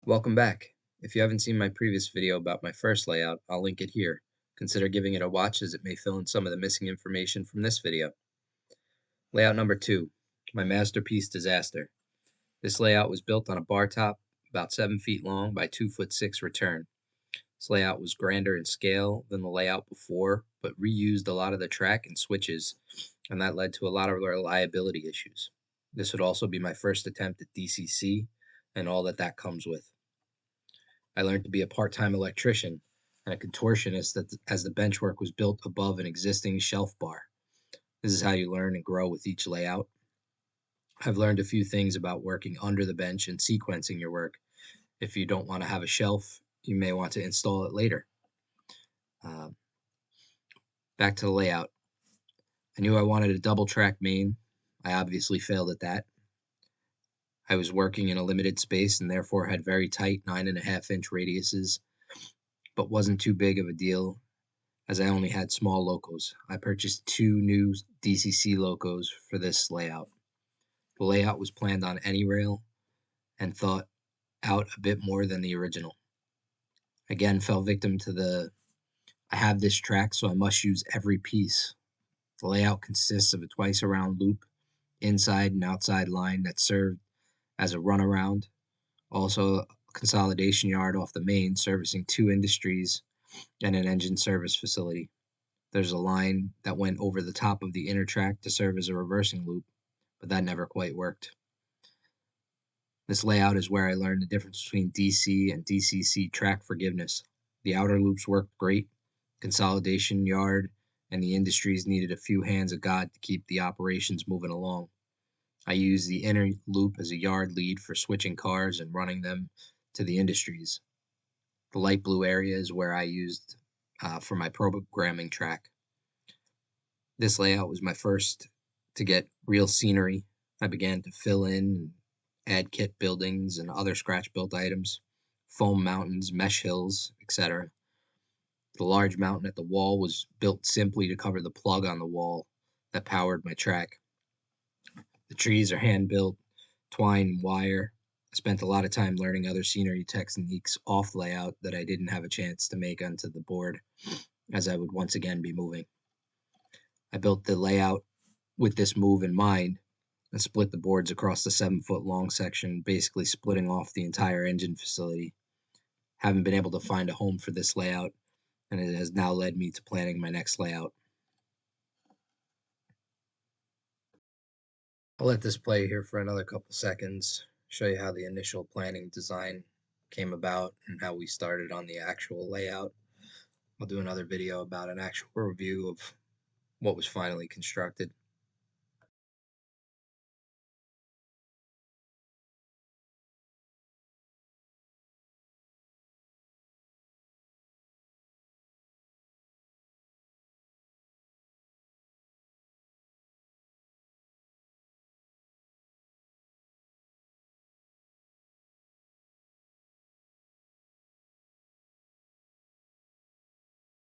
Welcome back. If you haven't seen my previous video about my first layout, I'll link it here. Consider giving it a watch as it may fill in some of the missing information from this video. Layout number 2, my masterpiece disaster. This layout was built on a bar top about 7 feet long by 2'6" return. This layout was grander in scale than the layout before, but reused a lot of the track and switches, and that led to a lot of reliability issues. This would also be my first attempt at DCC and all that comes with. I learned to be a part-time electrician and a contortionist as the benchwork was built above an existing shelf bar. This is how you learn and grow with each layout. I've learned a few things about working under the bench and sequencing your work. If you don't want to have a shelf, you may want to install it later. Uh, Back to the layout. I knew I wanted a double track main. I obviously failed at that. I was working in a limited space and therefore had very tight 9.5-inch radiuses, but wasn't too big of a deal as I only had small locos. I purchased 2 new DCC locos for this layout. The layout was planned on AnyRail and thought out a bit more than the original. Again, fell victim to I have this track, so I must use every piece. The layout consists of a twice around loop, inside and outside line that served as a runaround, also a consolidation yard off the main servicing 2 industries and an engine service facility. There's a line that went over the top of the inner track to serve as a reversing loop, but that never quite worked. This layout is where I learned the difference between DC and DCC track forgiveness. The outer loops worked great, consolidation yard and the industries needed a few hands of God to keep the operations moving along. I used the inner loop as a yard lead for switching cars and running them to the industries. The light blue area is where I used for my programming track. This layout was my first to get real scenery. I began to fill in and add kit buildings and other scratch-built items, foam mountains, mesh hills, etc. The large mountain at the wall was built simply to cover the plug on the wall that powered my track. The trees are hand-built, twine and wire. I spent a lot of time learning other scenery techniques off layout that I didn't have a chance to make onto the board, as I would once again be moving. I built the layout with this move in mind and split the boards across the 7-foot long section, basically splitting off the entire engine facility. Haven't been able to find a home for this layout, and it has now led me to planning my next layout. I'll let this play here for another couple seconds, show you how the initial planning design came about and how we started on the actual layout. I'll do another video about an actual review of what was finally constructed.